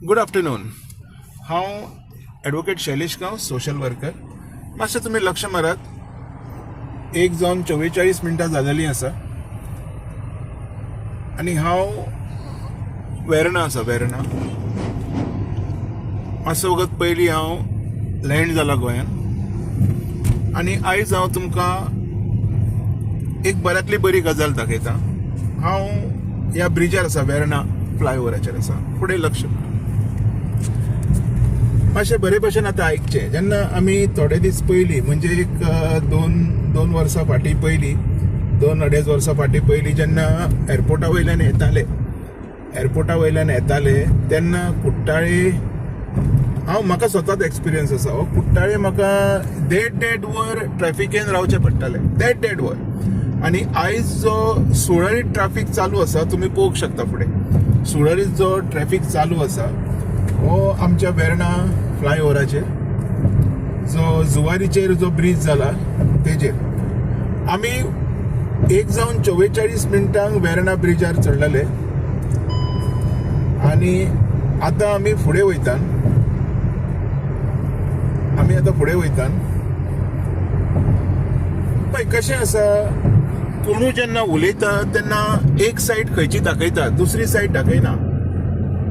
Good afternoon. हांव advocate Shailesh गांव, social worker. मातशें तुमी लक्ष मारात. 1:44 मिनटां जालेलीं आसा आनी हांव वेर्णा आसा. मातसो वगत पयलीं हांव लँड जाला गोंयांत आनी आयज हांव तुमकां एक बऱ्यांतली बरी गजाल दाखयतां. हांव ह्या ब्रिजार आसा, वेर्णा फ्लायओव्हराचेर आसा. फुडें लक्ष मातशें बरे भशेन आतां आयकचें. जेन्ना आमी थोडे दीस पयलीं म्हणजे एक दोन वर्सां फाटीं पयलीं, 2-2.5 वर्सां फाटीं पयलीं जेन्ना एअरपोर्टा वयल्यान येताले तेन्ना कुट्टाळे, म्हाका स्वताच एक्सपिरियन्स आसा हो. कुट्टाळे म्हाका देड वर ट्रॅफिकेन रावचें पडटालें, देड वर. आनी आयज जो सुरळीत ट्रॅफिक चालू आसा, तुमी पळोवंक शकता फुडें. सुरळीत जो ट्रॅफिक चालू आसा हो आमच्या वेर्णा फ्लायओव्हराचेर, जो जुवारीचेर जो ब्रिज जाला तेजेर. आमी 1:44 मिनटांक वेर्णा ब्रिजार चडलेले आनी आतां आमी फुडें वयतात. पळय कशें आसा, कोणूय जेन्ना उलयता तेन्ना एक सायड खंयची दाखयता, दुसरी सायड दाखयना.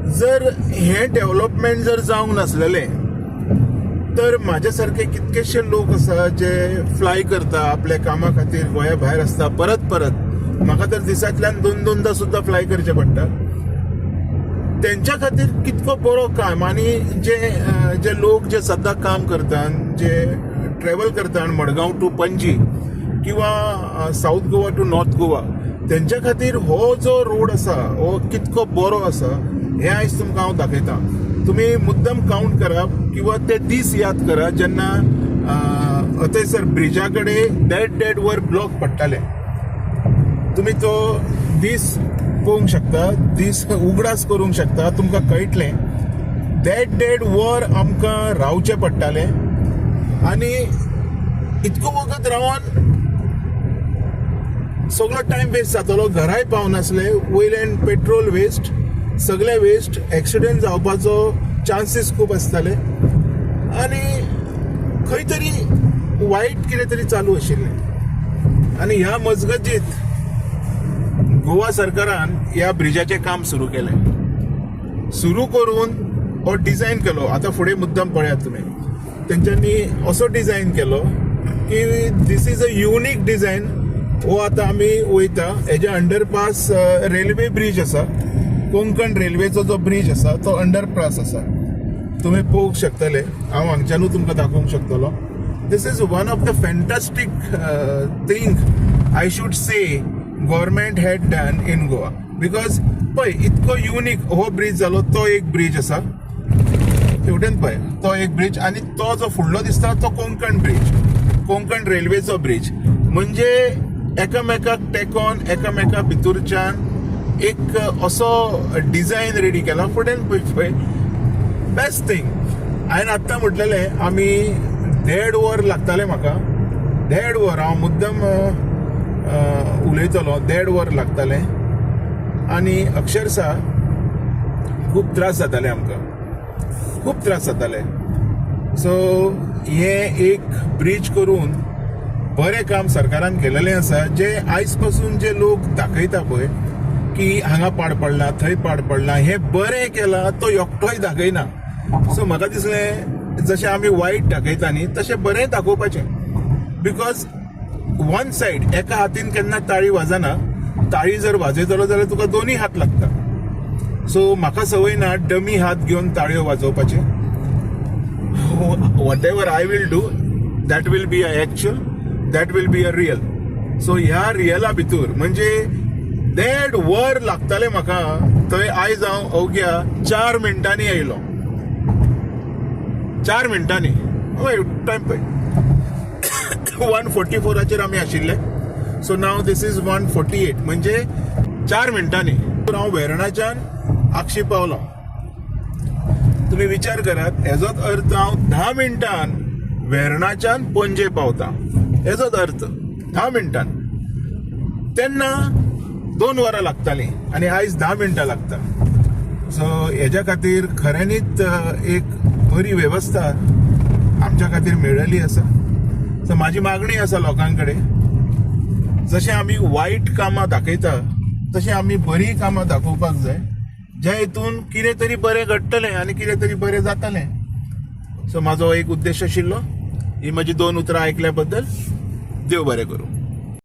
जर हे डेव्हलपमेंट जर जावंक नासलेलें तर म्हाज्या सारके कितकेशे लोक आसा जे फ्लाय करता आपल्या कामा खातीर, गोंया भायर आसता परत. म्हाका तर दिसांतल्यान 2-2दा सुद्दां फ्लाय करचें पडटा. तेंच्या खातीर कितको बरो काम. आनी जे लोक जे सद्दां काम करतात, जे ट्रॅव्हल करतात मडगांव टू पणजी किंवा south Goa to north Goa, तेंच्या खातीर हो जो रोड आसा हो कितको बरो आसा हें आयज तुमकां हांव दाखयतां. तुमी मुद्दम कावंट करा किंवा ते दीस याद करा जेन्ना थंयसर ब्रिजा कडेन देड वर ब्लॉक पडटाले. तुमी तो दीस पळोवंक शकता, दीस उगडास करूंक शकता. तुमकां कळटलें देड वर आमकां रावचें पडटालें आनी इतको वगत रावन सगळो टायम वेस्ट जातलो. घराय पावनासले, वयल्यान पेट्रोल वेस्ट, सगळे वेस्ट. एक्सिडेंट जावपाचो चान्सीस खूब आसताले आनी खंय तरी वायट कितें तरी चालू आशिल्लें. आनी ह्या मजगतींत गोवा सरकारान ह्या ब्रिजाचें काम सुरू केलें. सुरू करून हो डिझायन केलो. आतां फुडें मुद्दम पळयात तुमी. तेंच्यांनी असो डिझायन केलो की this is a unique design. हो आतां आमी वयता हेजे अंडरपास, रेल्वे ब्रिज आसा, कोंकण रेल्वेचो जो ब्रिज आसा तो अंडरपास आसा. तुमी पळोवंक शकतले. हांव हांगच्यानूच तुमकां दाखोवंक शकतलो. This is one of the fantastic thing I should say government had done in Goa. Because पळय इतको युनीक हो ब्रिज जालो. तो एक ब्रिज आसा हेवटेन पळय, तो एक ब्रिज. आनी तो जो फुडलो दिसता तो कोंकण ब्रिज, कोंकण रेल्वेचो ब्रिज. म्हणजे एकामेकाक तेकोन, एकामेका भितरच्यान एक असो डिझायन रेडी केला. फुडें पळय बेस्ट थिंग. हांवें आत्तां म्हटलेलें आमी देड वर लागतालें म्हाका. देड वर हांव मुद्दम उलयतलो. देड वर लागतालें आनी अक्षरशा खूब त्रास जाताले आमकां, खूब त्रास जाताले. सो हें एक ब्रिज करून बरें काम सरकारान केलेलें आसा. जे आयज पासून जे लोक दाखयता पळय की हांगा पाड पडला, थंय पाड पडला, हें बरें केलां तो एकटोय दाखयना. सो म्हाका दिसलें जशें आमी वायट दाखयता न्ही तशें बरें दाखोवपाचें. बिकॉज वन सायड एका हातीन केन्ना ताळी वाजना. ताळी जर वाजयतलो जाल्यार तुका दोनूय हात लागता. सो म्हाका संवय ना डमी हात घेवन ताळयो वाजोवपाचे. Whatever I will do that will be a actual, that will be a real. So ह्या रियला भितर म्हणजे देड वर लागताले म्हाका. थंय आयज हांव अवघ्या 4 मिनटांनी येयलो. 4 मिनटांनी. टायम पळय 1:44 आमी आशिल्ले. सो नाव दिस इज 1:48 म्हणजे 4 मिनटांनी हांव वेर्णाच्यान आक्षी पावलो. तुमी विचार करात, हेजोच अर्थ हांव 10 मिनटान वेर्णाच्यान पणजे पावता. हेजोच अर्थ 10 मिनटान. तेन्ना 2 वरां लागतालीं आनी आयज 10 मिनटां लागता. सो हेज्या खातीर खऱ्यांनीच एक बरी वेवस्था आमच्या खातीर मेळिल्ली आसा. सो म्हाजी मागणी आसा लोकां कडेन, जशें आमी वायट कामां दाखयता तशें आमी बरी कामां दाखोवपाक जाय, ज्या हेतून कितें तरी बरें घडटलें आनी कितें तरी बरें जातलें. सो म्हाजो एक उद्देश आशिल्लो. ही म्हजी 2 उतरां आयकल्या बद्दल देव बरें करूं.